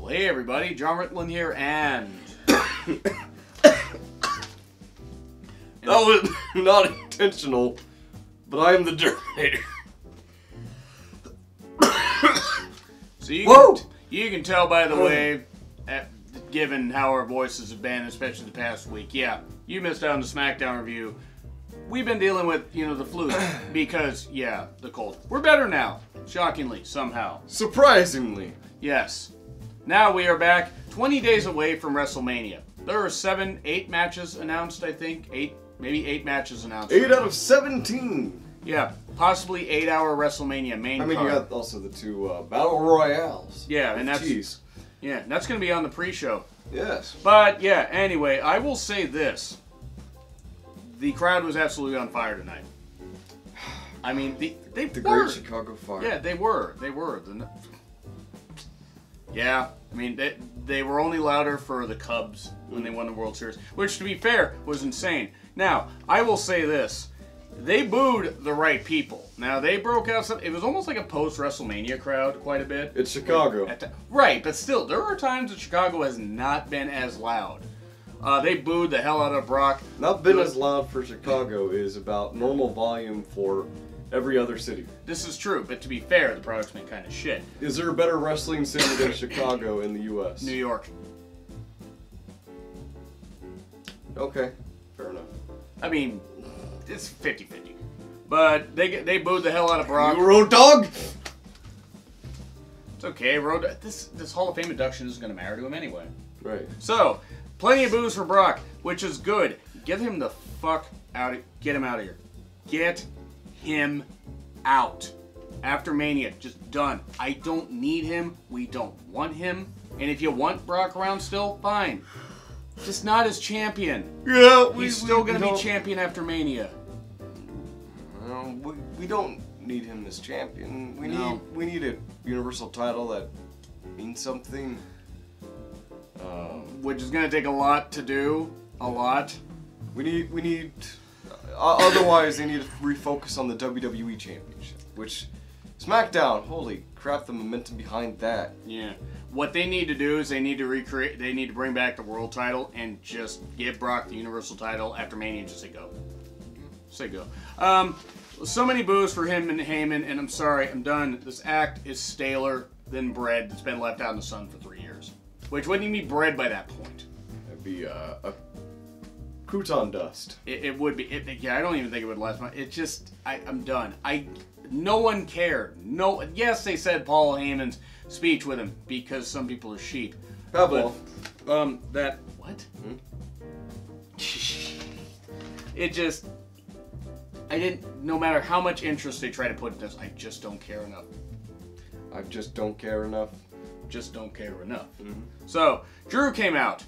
Well, hey everybody, Jonn Ritland here, and... That was not intentional, but I am the Terminator. So you can tell by the way, given how our voices have been, especially the past week, yeah, you missed out on the SmackDown review. We've been dealing with, the flu, because, yeah, the cold. We're better now, shockingly, somehow. Surprisingly. Yes. Now we are back 20 days away from WrestleMania. There are 8 matches announced, I think. Maybe 8 matches announced. 8 out of 17. Yeah, possibly 8-hour WrestleMania main card. You got also the 2 Battle Royales. Yeah, and that's... Jeez. Yeah, that's going to be on the pre-show. Yes. But, yeah, anyway, I will say this. The crowd was absolutely on fire tonight. I mean, the Great Chicago Fire. Yeah, they were. Yeah, I mean, they were only louder for the Cubs when they won the World Series, which, to be fair, was insane. Now, I will say this. They booed the right people. Now, they broke out some... It was almost like a post-WrestleMania crowd quite a bit. It's Chicago. Right, but still, there are times that Chicago has not been as loud. They booed the hell out of Brock. Not been as loud for Chicago is about normal volume for every other city. This is true, but to be fair, the product's been kind of shit. Is there a better wrestling city than Chicago in the U.S.? New York. Okay, fair enough. I mean, it's 50-50. But they booed the hell out of Brock. You Road Dog? It's okay, this Hall of Fame induction isn't going to matter to him anyway. Right. So, plenty of boos for Brock, which is good. Get him the fuck out of... Get him out of here. Get him out. After Mania, just done. I don't need him. We don't want him. And if you want Brock around still, fine. Just not as champion. Yeah, he's still going to be champion after Mania. We don't need him as champion. We need a Universal title that means something. Which is going to take a lot to do. A lot. We need. Otherwise, they need to refocus on the WWE Championship, which SmackDown. Holy crap! The momentum behind that. Yeah. What they need to do is they need to bring back the world title and just give Brock the Universal title after Mania and just say go. Say go. So many boos for him and Heyman, and I'm sorry, I'm done. This act is staler than bread that's been left out in the sun for 3 years. Which wouldn't even be bread by that point. It'd be a crouton dust. It would be. Yeah, I don't even think it would last much. It just, I'm done. No one cared. Yes, they said Paul Heyman's speech with him because some people are sheep. Pebble. That what? It just, I didn't. No matter how much interest they try to put in this, I just don't care enough. I just don't care enough. Just don't care enough. So Drew came out,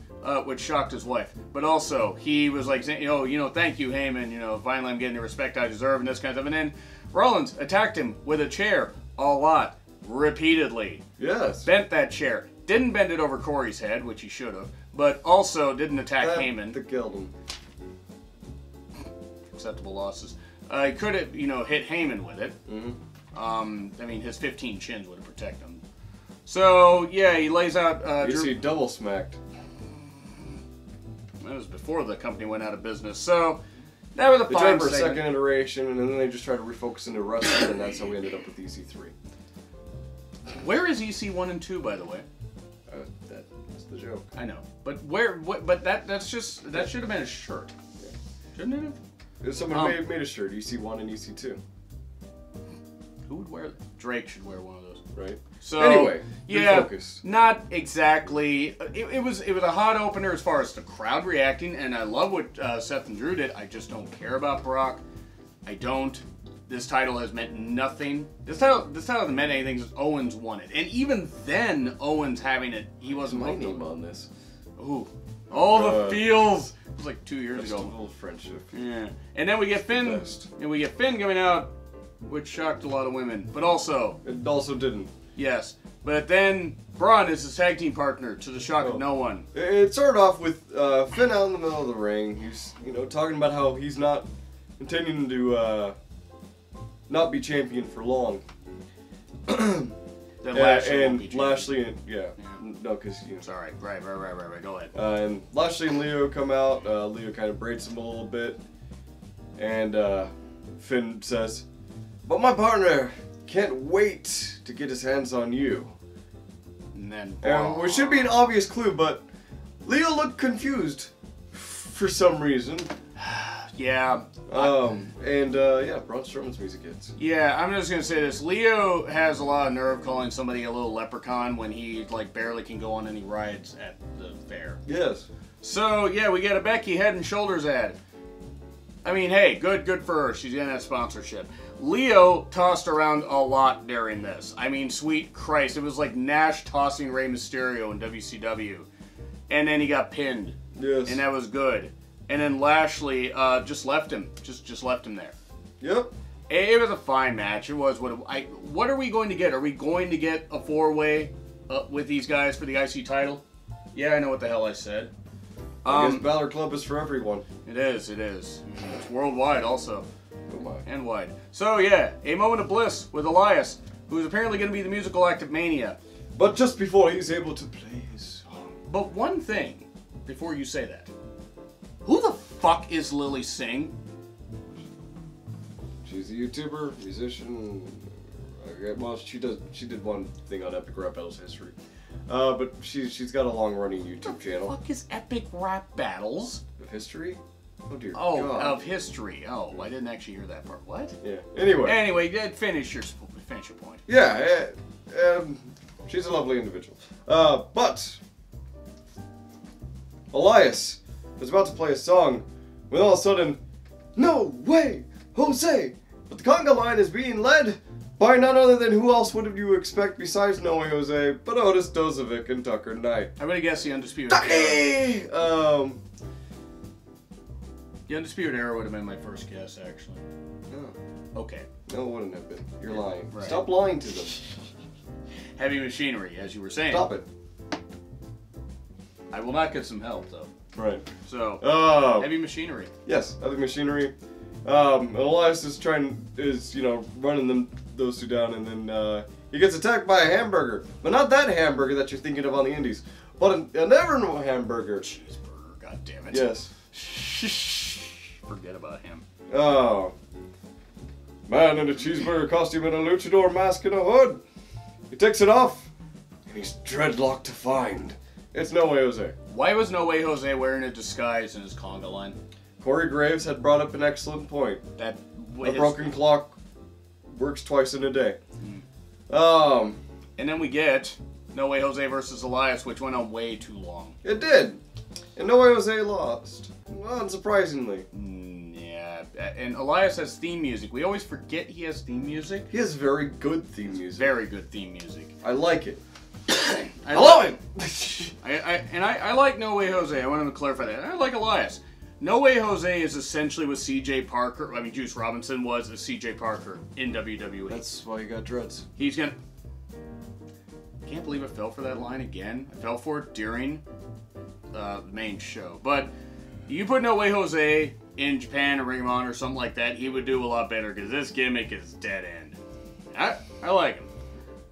which shocked his wife, but also he was like saying, thank you, Heyman. Finally I'm getting the respect I deserve and this kind of stuff. And then Rollins attacked him with a chair a lot, repeatedly. Yes. Bent that chair. Didn't bend it over Corey's head, which he should have, but also didn't attack Heyman. That killed him. Acceptable losses. He could have, hit Heyman with it. I mean, his 15 chins would have protected him. So, yeah, he lays out... You see, double smacked. That was before the company went out of business. So, that was a fine They tried for a segment. second iteration, and then they just tried to refocus into wrestling, and that's how we ended up with EC3. Where is EC1 and 2, by the way? That's the joke. I know. But where... But that's just... That should have been a shirt. Yeah. Shouldn't it have? Someone made a shirt, EC1 and EC2. Who would wear that? Drake should wear one of those. Right. So anyway, yeah, refocus. Not exactly. It was a hot opener as far as the crowd reacting, and I love what Seth and Drew did. I just don't care about Brock. I don't. This title has meant nothing. This title hasn't meant anything since Owens won it, and even then, Owens having it, he wasn't my like name on this. Ooh, all the feels. It was like 2 years ago. Festival of Friendship. Yeah, and then we get Finn, and we get Finn coming out, which shocked a lot of women, but also it also didn't. Yes, but then Braun is his tag team partner, to the shock of no one. It started off with Finn out in the middle of the ring. He's talking about how he's not intending to not be champion for long. Then Lashley won't be and champion. Lashley and no, because It's all right. Right. Go ahead. And Lashley and Leo come out. Leo kind of breaks him a little bit, and Finn says, "But my partner can't wait to get his hands on you." And then, Which should be an obvious clue, but Leo looked confused for some reason. yeah. Braun Strowman's music hits. Yeah, I'm just gonna say this. Leo has a lot of nerve calling somebody a little leprechaun when he like barely can go on any rides at the fair. Yes. So yeah, we get a Becky Head and Shoulders ad. I mean, hey, good for her. She's getting that sponsorship. Leo tossed around a lot during this. I mean, sweet Christ, it was like Nash tossing Rey Mysterio in WCW, and then he got pinned. Yes. And that was good. And then Lashley just left him. Just left him there. Yep. It was a fine match. It was what are we going to get? Are we going to get a 4-way with these guys for the IC title? Yeah, I know what the hell I said. I guess Balor Club is for everyone. It is. It's worldwide also. Oh my. And wide. So yeah, a moment of bliss with Elias, who's apparently going to be the musical act at Mania. But just before he's able to play his song. But one thing, before you say that. Who the fuck is Lily Singh? She's a YouTuber, musician. Well, she did one thing on Epic Rap Battles history, but she's got a long-running YouTube channel. What the fuck is Epic Rap Battles? Of history? Oh dear Oh, God. of history. Oh, I didn't actually hear that part. What? Yeah. Anyway, Finish your point. Yeah. She's a lovely individual. But Elias was about to play a song when all of a sudden, no way, Jose! But the conga line is being led by none other than who else would you expect besides No Way Jose, but Otis Dozovic and Tucker Knight. I'm gonna guess the Undisputed Tucky! The Undisputed Era would have been my first guess, actually. No. Okay. No, it wouldn't have been. You're lying. Right. Stop lying to them. Heavy Machinery, as you were saying. Stop it. I will not get some help, though. Right. So, Heavy Machinery. Yes, Heavy Machinery. Elias is running those two down, and then he gets attacked by a hamburger. But not that hamburger that you're thinking of on the indies, but an Everno hamburger. Cheeseburger, god damn it. Yes. Forget about him. Oh. Man in a cheeseburger costume and a luchador mask and a hood. He takes it off, and he's dreadlocked to find. It's No Way Jose. Why was No Way Jose wearing a disguise in his conga line? Corey Graves had brought up an excellent point. A broken clock works twice in a day. And then we get No Way Jose versus Elias, which went on way too long. It did. And No Way Jose lost. Well, unsurprisingly. Yeah. And Elias has theme music. We always forget he has theme music. He has very good theme music. Very good theme music. I like it. I love it! I like No Way Jose. I wanted to clarify that. I like Elias. No Way Jose is essentially what CJ Parker, Juice Robinson was as CJ Parker in WWE. That's why you got dreads. He's gonna... I can't believe I fell for that line again. I fell for it during the main show. But you put No Way Jose in Japan or Ring of Honor or something like that, he would do a lot better because this gimmick is dead end. I like him.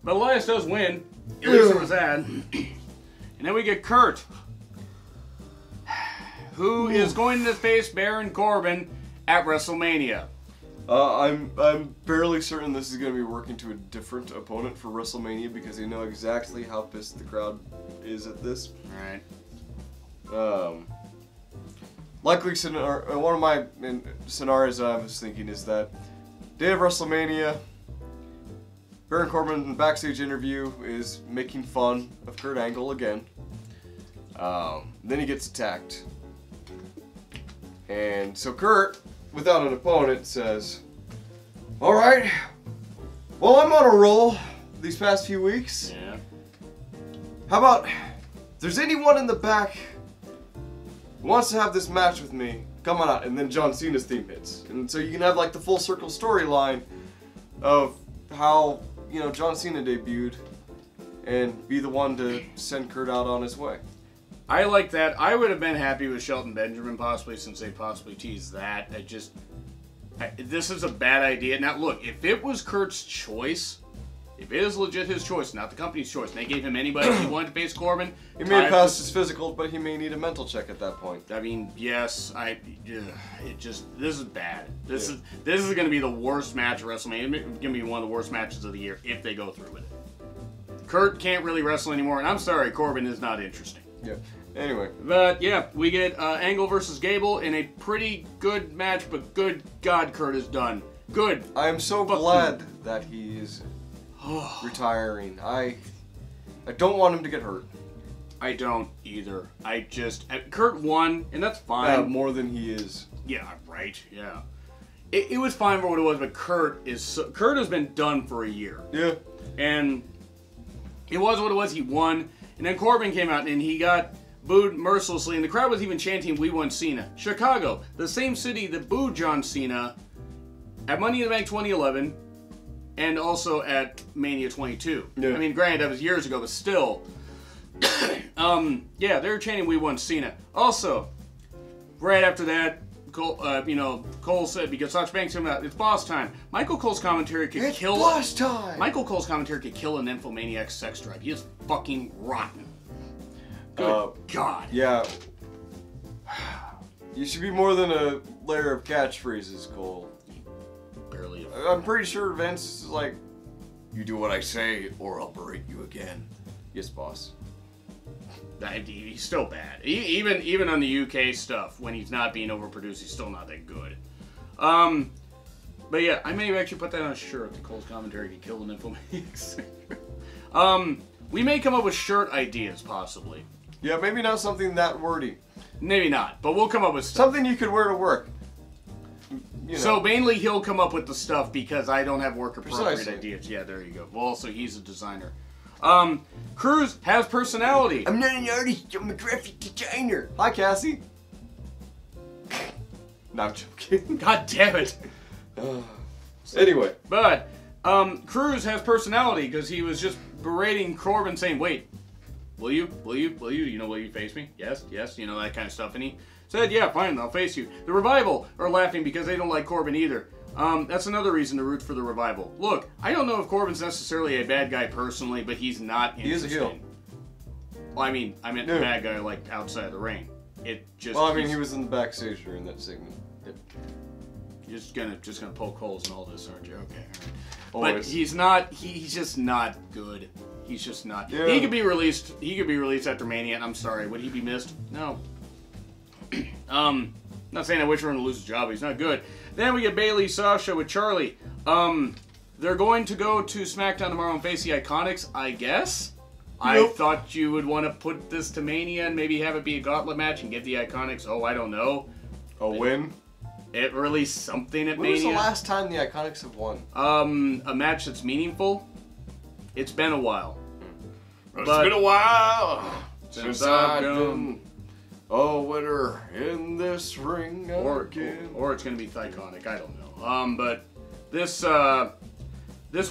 But Elias does win. At least there was that. And then we get Kurt, who is going to face Baron Corbin at WrestleMania. I'm fairly certain this is going to be working to a different opponent for WrestleMania because they know exactly how pissed the crowd is at this. Right. Likely, one of my scenarios I was thinking is that day of WrestleMania, Baron Corbin in the backstage interview is making fun of Kurt Angle again. Then he gets attacked. And so Kurt, without an opponent, says, "Alright, well, I'm on a roll these past few weeks. Yeah. How about, if there's anyone in the back who wants to have this match with me, come on out." And then John Cena's theme hits. And so you can have like the full circle storyline of how, John Cena debuted and be the one to send Kurt out on his way. I like that. I would have been happy with Shelton Benjamin possibly, since they possibly teased that. This is a bad idea. Now look, if it was Kurt's choice, if it is legit his choice, not the company's choice, and they gave him anybody he wanted to face Corbin, He may pass his physical, but he may need a mental check at that point. I mean, yes, this is bad. This is going to be the worst match at WrestleMania. It's going to be one of the worst matches of the year if they go through with it. Kurt can't really wrestle anymore, and I'm sorry, Corbin is not interesting. Yeah. Anyway. But, yeah, we get Angle versus Gable in a pretty good match, but good God, Kurt is done. Good. I am so glad that he is retiring. I don't want him to get hurt. I don't either. Kurt won, and that's fine. More than he is. Yeah, right. Yeah. It was fine for what it was, but Kurt has been done for a year. Yeah. And it was what it was. He won, and then Corbin came out and he got booed mercilessly, and the crowd was even chanting, "We won Cena." Chicago, the same city that booed John Cena at Money in the Bank 2011, and also at Mania 22. Yeah. I mean, granted, that was years ago, but still. Yeah, they were chanting, "We won Cena." Also, right after that, Cole said, because Sasha Banks came out, it's boss time. Michael Cole's commentary could kill. It's boss time! Michael Cole's commentary could kill an nymphomaniac sex drive. He is fucking rotten. Good God. Yeah. You should be more than a layer of catchphrases, Cole. Barely. I'm pretty sure Vince is like, "You do what I say, or I'll berate you again." Yes, boss. He's still bad. Even on the UK stuff, when he's not being overproduced, he's still not that good. But yeah, I may actually put that on a shirt. The Cole's commentary could kill the nymphomaniacs. We may come up with shirt ideas, possibly. Yeah, maybe not something that wordy. Maybe not, but we'll come up with stuff. Something you could wear to work. You know. So mainly he'll come up with the stuff because I don't have work-appropriate Precisely. ideas. Yeah, there you go. Well, also, he's a designer. Cruz has personality. I'm not an artist, I'm a graphic designer. Hi, Cassie. No, I'm joking. God damn it. Anyway. But, Cruz has personality because he was just berating Corbin saying, "Wait, will you, will you face me? Yes, that kind of stuff." And he said, "Yeah, fine, I'll face you." The Revival are laughing because they don't like Corbin either. That's another reason to root for the Revival. Look, I don't know if Corbin's necessarily a bad guy personally, but he's not interesting. He is a heel. Well, I meant the bad guy, like, outside of the ring. He was in the backstage during that segment. You're just gonna poke holes in all this, aren't you? Okay, all right. But he's just not good. He's just not. Yeah. He could be released after Mania, and I'm sorry, would he be missed? No. Not saying I wish for him to lose his job, but he's not good. Then we get Bayley, Sasha with Charlie. They're going to go to SmackDown tomorrow and face the Iconics, I guess. I thought you would want to put this to Mania and maybe have it be a gauntlet match and give the Iconics, I don't know. A win? It released something at When Mania. was the last time the Iconics have won? A match that's meaningful. It's been a while. It's been a while since I've been a winner in this ring again. Or it's gonna be Iconic. I don't know. But this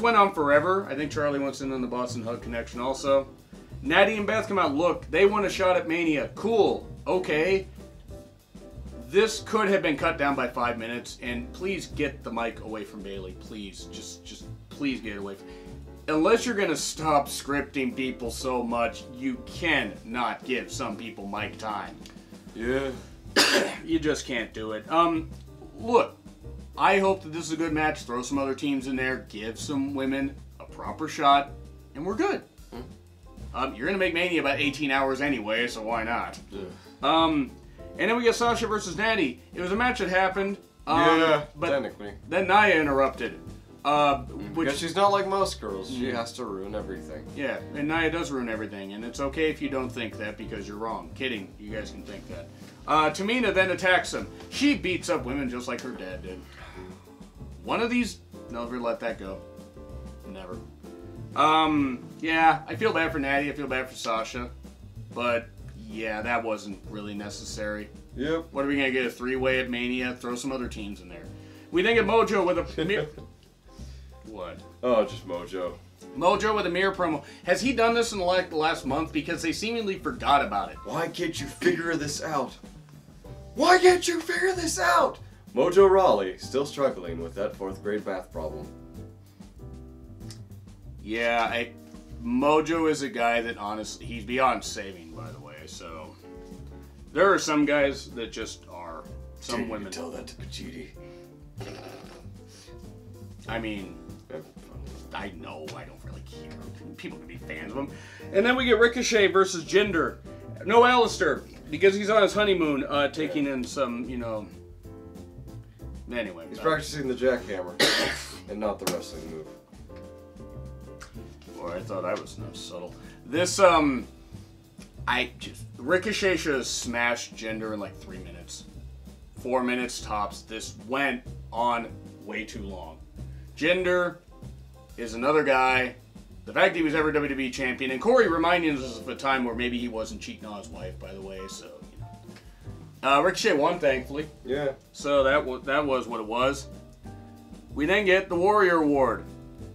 went on forever. I think Charlie wants in on the Boston Hug connection also. Natty and Beth come out. Look, they want a shot at Mania. Cool. Okay. This could have been cut down by 5 minutes, and please get the mic away from Bayley. Please, just please get it away from. Unless you're gonna stop scripting people so much, you cannot give some people mic time. Yeah. You just can't do it. Look, I hope that this is a good match. Throw some other teams in there. Give some women a proper shot, and we're good. You're gonna make Mania about 18 hours anyway, so why not? Yeah. And then we get Sasha versus Natty. It was a match that happened. But technically. Then Nia interrupted. Because she's not like most girls. She has to ruin everything. Yeah, and Nia does ruin everything, and it's okay if you don't think that because you're wrong. Kidding, you guys can think that. Tamina then attacks him. She beats up women just like her dad did. One of these, never let that go. Never. Yeah, I feel bad for Natty. I feel bad for Sasha. But, yeah, that wasn't really necessary. Yep. What are we going to get, a three-way at Mania? Throw some other teams in there. We then get Mojo with a... What? Oh, just Mojo. Mojo with a mirror promo. Has he done this in the last month? Because they seemingly forgot about it. Why can't you figure this out? Why can't you figure this out? Mojo Rawley still struggling with that 4th grade math problem. Yeah, Mojo is a guy that honestly, he's beyond saving, by the way. So there are some guys that just are. Some women. Tell that to Pachiti. I mean, I know, I don't really care. People can be fans of him. And then we get Ricochet versus Jinder. No Alistair, because he's on his honeymoon, taking in some, you know... Anyway. He's practicing the jackhammer, and not the wrestling move. Boy, I thought I was not subtle. This, Ricochet should have smashed Jinder in like 3 minutes. 4 minutes tops. This went on way too long. Jinder is another guy. The fact that he was ever WWE champion, and Corey reminding us of a time where maybe he wasn't cheating on his wife, by the way. So, you know, Ricochet won, thankfully. Yeah. So that was what it was. We then get the Warrior Award.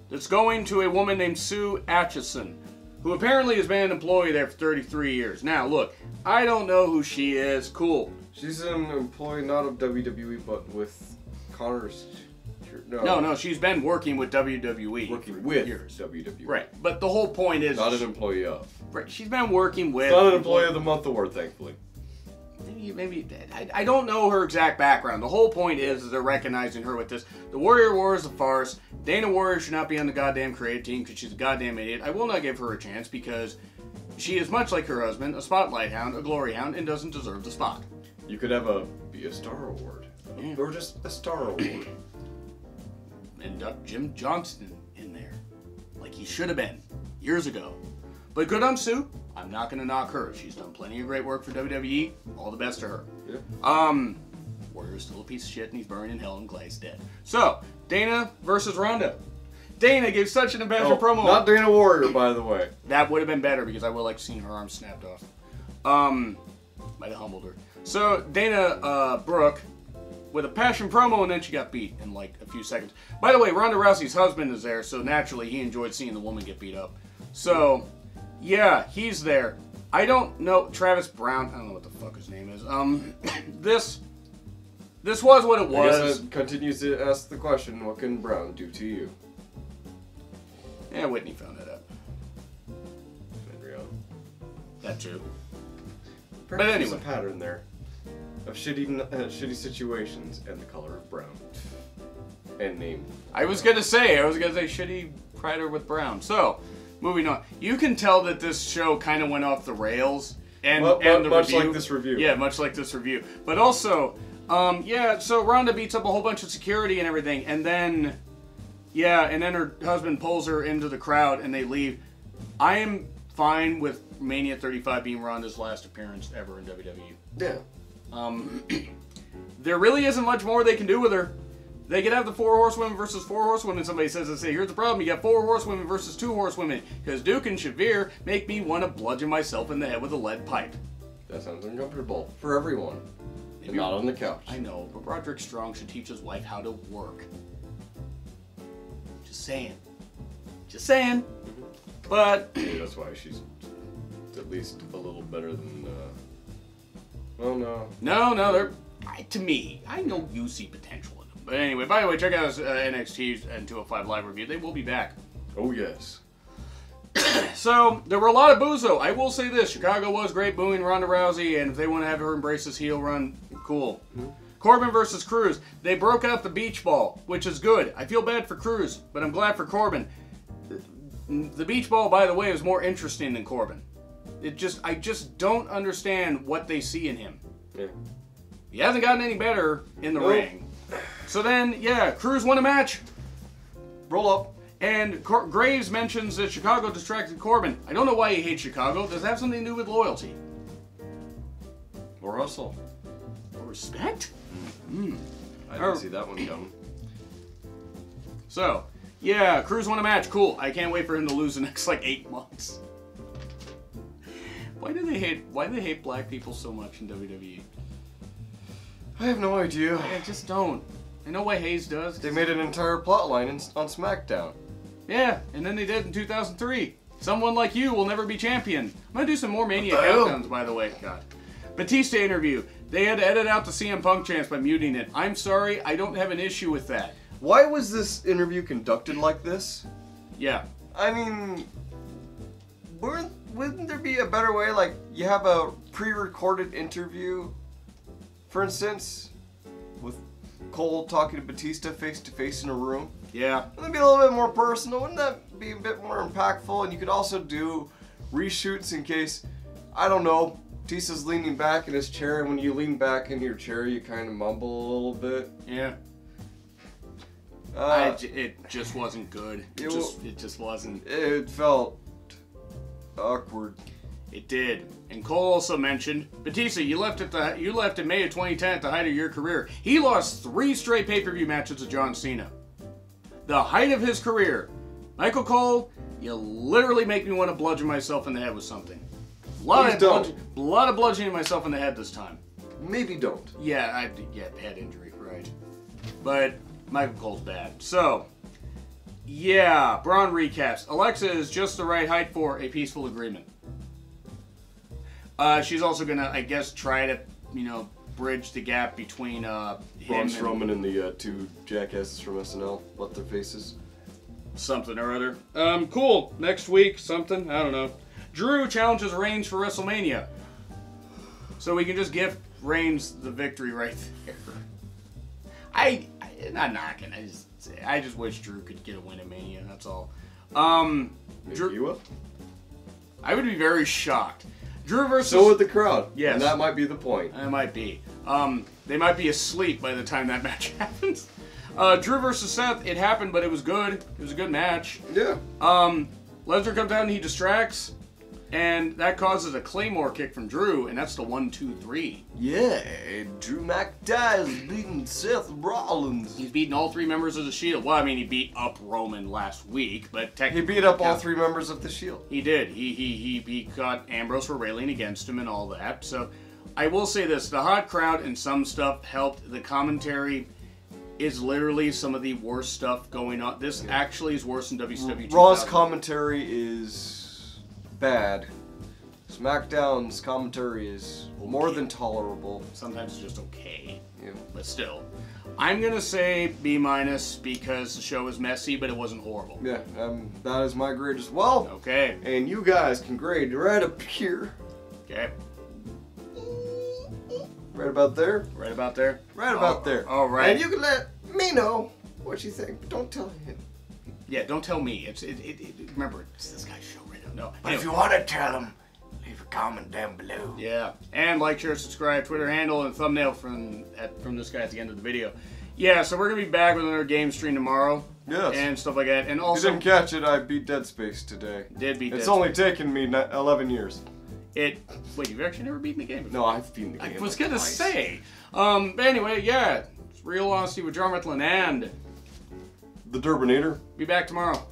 It's going to a woman named Sue Atchison, who apparently has been an employee there for 33 years. Now, look, I don't know who she is. Cool. She's an employee not of WWE, but with Connor's. No, she's been working with WWE. Working with years. WWE. Right, but the whole point is... Not an employee of. Right, she's been working with... It's not an Employee of the Month award, thankfully. Maybe I don't know her exact background. The whole point is they're recognizing her with this. The Warrior War is a farce. Dana Warrior should not be on the goddamn creative team because she's a goddamn idiot. I will not give her a chance because she is much like her husband, a spotlight hound, a glory hound, and doesn't deserve the spot. You could have be a star award. Yeah. Or just a star award. Induct Jim Johnston in there. Like he should have been. Years ago. But good on Sue. I'm not going to knock her. She's done plenty of great work for WWE. All the best to her. Yeah. Warrior's still a piece of shit and he's buried in hell and Clay's dead. So, Dana versus Ronda. Dana gave such an impassioned promo. Not Dana Warrior, by the way. That would have been better because I would like seeing her arm snapped off. Might have humbled her. So, Dana Brooke with a passion promo, and then she got beat in like a few seconds. By the way, Ronda Rousey's husband is there, so naturally he enjoyed seeing the woman get beat up. So, yeah, he's there. I don't know, Travis Brown, I don't know what the fuck his name is. This was what it was. I guess it continues to ask the question, what can Brown do to you? Yeah, Whitney found that out. That too. Perhaps but anyway. There's a pattern there of shitty situations and the color of brown. And name. I was gonna say shitty Prider with Brown. So, moving on. You can tell that this show kind of went off the rails. And the much review. Like this review. Yeah, much like this review. But also, so Ronda beats up a whole bunch of security and everything, and then her husband pulls her into the crowd and they leave. I am fine with Mania 35 being Ronda's last appearance ever in WWE. Yeah. There really isn't much more they can do with her. They could have the 4 horsewomen versus 4 horsewomen. Somebody says, here's the problem. You got 4 horsewomen versus 2 horsewomen. Because Duke and Shavir make me want to bludgeon myself in the head with a lead pipe. That sounds uncomfortable for everyone. And not on the couch. I know, but Roderick Strong should teach his wife how to work. Just saying. Just saying. But... Maybe that's why she's at least a little better than... Well, no. No, they're... To me, I know you see potential in them. But anyway, by the way, check out NXT and 205 Live review. They will be back. Oh, yes. So, there were a lot of boos, though. I will say this. Chicago was great booing Ronda Rousey, and if they want to have her embrace this heel run, cool. Mm-hmm. Corbin versus Cruz. They broke out the beach ball, which is good. I feel bad for Cruz, but I'm glad for Corbin. The beach ball, by the way, is more interesting than Corbin. I just don't understand what they see in him. Yeah. He hasn't gotten any better in the ring. So then, Cruz won a match. Roll up. And Graves mentions that Chicago distracted Corbin. I don't know why he hates Chicago. Does it have something to do with loyalty? Or hustle. Or respect? I didn't see that one coming. So, Cruz won a match. Cool. I can't wait for him to lose the next, 8 months. Why do they hate black people so much in WWE? I have no idea. I just don't. I know why Hayes does. They made an entire plotline on SmackDown. Yeah, and then they did in 2003. Someone like you will never be champion. I'm going to do some more Mania countdowns, by the way. God. Batista interview. They had to edit out the CM Punk chance by muting it. I'm sorry, I don't have an issue with that. Why was this interview conducted like this? Yeah. I mean, wouldn't there be a better way? Like, you have a pre-recorded interview, for instance, with Cole talking to Batista face-to-face in a room. Yeah. Wouldn't that be a little bit more personal? Wouldn't that be a bit more impactful? And you could also do reshoots in case, I don't know, Batista's leaning back in his chair, and when you lean back in your chair, you kind of mumble a little bit. Yeah. It just wasn't good. It just wasn't. It felt awkward. It did. And Cole also mentioned, Batista, you left in May of 2010 at the height of your career. He lost 3 straight pay-per-view matches to John Cena. The height of his career. Michael Cole, you literally make me want to bludgeon myself in the head with something. A lot of bludgeoning myself in the head this time. Maybe don't. Yeah, head injury, right. But Michael Cole's bad. So, yeah, Braun recaps. Alexa is just the right height for a peaceful agreement. She's also gonna, I guess, try to, bridge the gap between Braun Strowman and the 2 jackasses from SNL. What their faces. Something or other. Cool. Next week, something. I don't know. Drew challenges Reigns for WrestleMania. So we can just give Reigns the victory right there. I'm not knocking. I just wish Drew could get a win at Mania. That's all. Drew, you will? I would be very shocked. Drew versus. So would the crowd. Yes. And that might be the point. That might be. They might be asleep by the time that match happens. Drew versus Seth. It happened, but it was good. It was a good match. Yeah. Lesnar comes down and he distracts. And that causes a Claymore kick from Drew, and that's the 1, 2, 3. Yeah, Drew McIntyre is beating Seth Rollins. He's beaten all 3 members of the Shield. Well, I mean, he beat up Roman last week, but technically... He beat up all 3 members of the Shield. He did. He got Ambrose for railing against him and all that. So, I will say this. The hot crowd and some stuff helped. The commentary is literally some of the worst stuff going on. This actually is worse than WCW 2000. Raw's commentary is... bad. SmackDown's commentary is more than tolerable. Sometimes it's just okay. Yeah. But still. I'm going to say B- because the show was messy, but it wasn't horrible. Yeah, that is my grade as well. Okay. And you guys can grade right up here. Okay. Right about there. Right about there? Right about there. All right. And you can let me know what you think, but don't tell him. Yeah, don't tell me. Remember, it's this guy's show right now. No. But if you want to tell him, leave a comment down below. Yeah. And like, share, subscribe, Twitter handle, and thumbnail from this guy at the end of the video. Yeah, so we're going to be back with another game stream tomorrow. Yes. And stuff like that. And also... If you didn't catch it, I beat Dead Space today. Did beat Dead Space. It's only taken me 11 years. Wait, you've actually never beaten the game before? No, I've beaten the game. I was going to say. But anyway, yeah. It's Real Honesty with Jonn, Ritland, and... The Durbinator. Be back tomorrow.